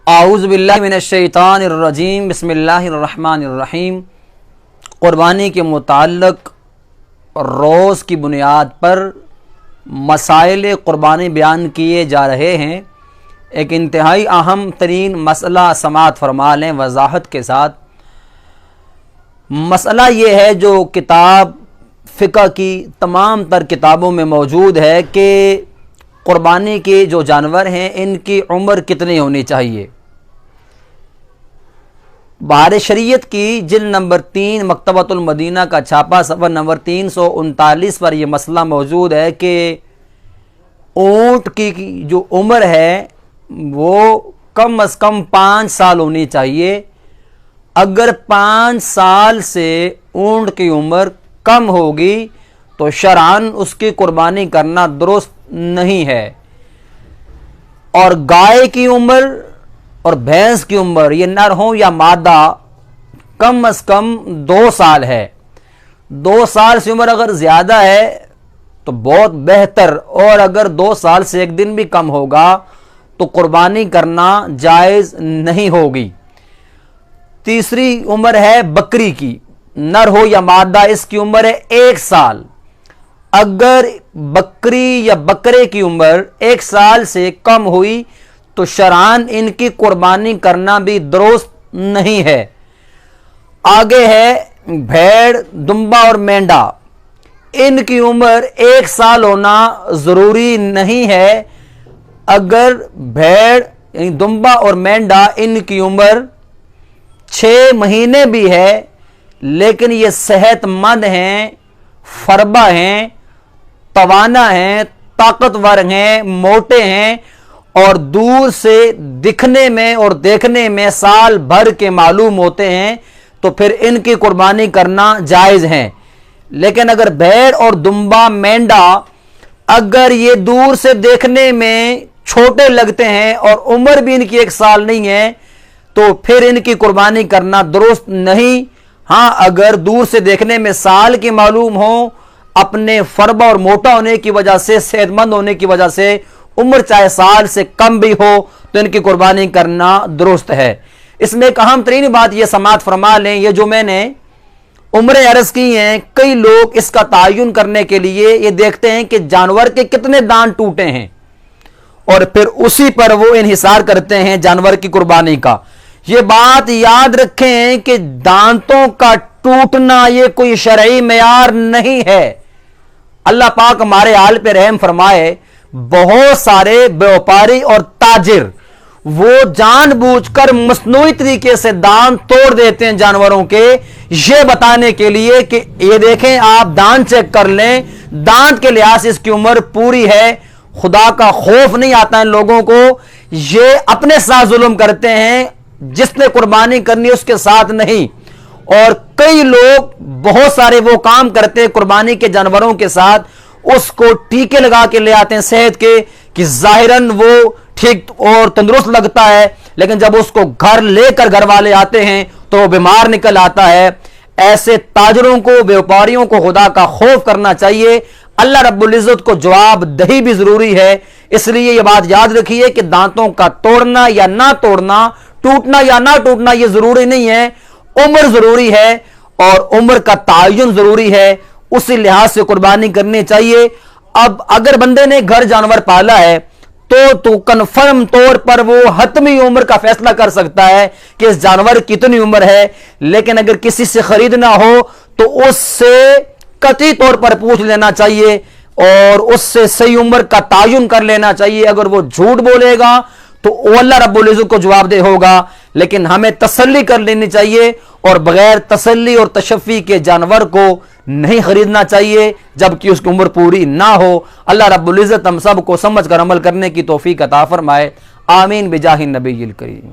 اعوذ باللہ من الشیطان الرجیم، بسم اللہ الرحمن الرحیم۔ قربانی کے متعلق روز کی بنیاد پر مسائل قربانی بیان کیے جا رہے ہیں۔ ایک انتہائی اہم ترین مسئلہ سماعت فرما لیں وضاحت کے ساتھ۔ مسئلہ یہ ہے جو کتاب فقہ کی تمام تر کتابوں میں موجود ہے کہ قربانی کے جو جانور ہیں ان کی عمر کتنی ہونی چاہیے۔ بہار شریعت کی جلد نمبر 3 مکتبۃ المدینہ کا چھاپا صفحہ نمبر 339 پر یہ مسئلہ موجود ہے کہ اونٹ کی جو عمر ہے وہ کم از کم 5 سال ہونی چاہیے۔ اگر 5 سال سے اونٹ کی عمر کم ہوگی تو شرعاً اس کی قربانی کرنا درست نہیں ہے۔ اور گائے کی عمر اور بھینس کی عمر، یہ نر ہوں یا مادہ، کم از کم 2 سال ہے۔ 2 سال سے عمر اگر زیادہ ہے تو بہت بہتر، اور اگر 2 سال سے 1 دن بھی کم ہوگا تو قربانی کرنا جائز نہیں ہوگی۔ تیسری عمر ہے بکری کی، نر ہو یا مادہ، اس کی عمر ہے 1 سال۔ اگر بکری یا بکرے کی عمر 1 سال سے کم ہوئی تو شرعاً ان کی قربانی کرنا بھی درست نہیں ہے۔ آگے ہے بھیڑ، دمبا اور مینڈا، ان کی عمر 1 سال ہونا ضروری نہیں ہے۔ اگر بھیڑ یعنی دمبا اور مینڈا ان کی عمر 6 مہینے بھی ہے لیکن یہ صحت مند ہیں، فربا ہیں، توانا ہیں، طاقتور ہیں، موٹے ہیں اور دور سے دکھنے میں اور دیکھنے میں سال بھر کے معلوم ہوتے ہیں تو پھر ان کی قربانی کرنا جائز ہے۔ لیکن اگر بھیڑ اور دمبا مینڈا اگر یہ دور سے دیکھنے میں چھوٹے لگتے ہیں اور عمر بھی ان کی 1 سال نہیں ہے تو پھر ان کی قربانی کرنا درست نہیں۔ ہاں، اگر دور سے دیکھنے میں سال کے معلوم ہوں، اپنے فربا اور موٹا ہونے کی وجہ سے، صحت مند ہونے کی وجہ سے عمر چاہے سال سے کم بھی ہو تو ان کی قربانی کرنا درست ہے۔ اس میں ایک اہم ترین بات یہ سماعت فرما لیں، یہ جو میں نے عمریں عرض کی ہیں، کئی لوگ اس کا تعین کرنے کے لیے یہ دیکھتے ہیں کہ جانور کے کتنے دانت ٹوٹے ہیں اور پھر اسی پر وہ انحصار کرتے ہیں جانور کی قربانی کا۔ یہ بات یاد رکھیں کہ دانتوں کا ٹوٹنا یہ کوئی شرعی معیار نہیں ہے۔ اللہ پاک ہمارے حال پہ رحم فرمائے۔ بہت سارے بیوپاری اور تاجر وہ جان بوجھ کر مصنوعی طریقے سے دانت توڑ دیتے ہیں جانوروں کے، یہ بتانے کے لیے کہ یہ دیکھیں آپ دانت چیک کر لیں، دانت کے لحاظ سے اس کی عمر پوری ہے۔ خدا کا خوف نہیں آتا ان لوگوں کو، یہ اپنے ساتھ ظلم کرتے ہیں، جس نے قربانی کرنی اس کے ساتھ نہیں۔ اور کئی لوگ بہت سارے وہ کام کرتے ہیں قربانی کے جانوروں کے ساتھ، اس کو ٹیکے لگا کے لے آتے ہیں صحت کے کہ ظاہراً وہ ٹھیک اور تندرست لگتا ہے، لیکن جب اس کو گھر لے کر گھر والے آتے ہیں تو وہ بیمار نکل آتا ہے۔ ایسے تاجروں کو، بیوپاریوں کو خدا کا خوف کرنا چاہیے۔ اللہ رب العزت کو جواب دہی بھی ضروری ہے، اس لیے یہ بات یاد رکھیے کہ دانتوں کا توڑنا یا نہ توڑنا، ٹوٹنا یا نہ ٹوٹنا یہ ضروری نہیں ہے، عمر ضروری ہے اور عمر کا تعین ضروری ہے، اسی لحاظ سے قربانی کرنی چاہیے۔ اب اگر بندے نے گھر جانور پالا ہے تو کنفرم طور پر وہ حتمی عمر کا فیصلہ کر سکتا ہے کہ اس جانور کی کتنی عمر ہے، لیکن اگر کسی سے خریدنا ہو تو اس سے قطعی طور پر پوچھ لینا چاہیے اور اس سے صحیح عمر کا تعین کر لینا چاہیے۔ اگر وہ جھوٹ بولے گا تو اللہ رب العزت کو جواب دہ ہوگا، لیکن ہمیں تسلی کر لینی چاہیے اور بغیر تسلی اور تشفی کے جانور کو نہیں خریدنا چاہیے جبکہ اس کی عمر پوری نہ ہو۔ اللہ رب العزت ہم سب کو سمجھ کر عمل کرنے کی توفیق عطا فرمائے، آمین بجاہ النبی الکریم۔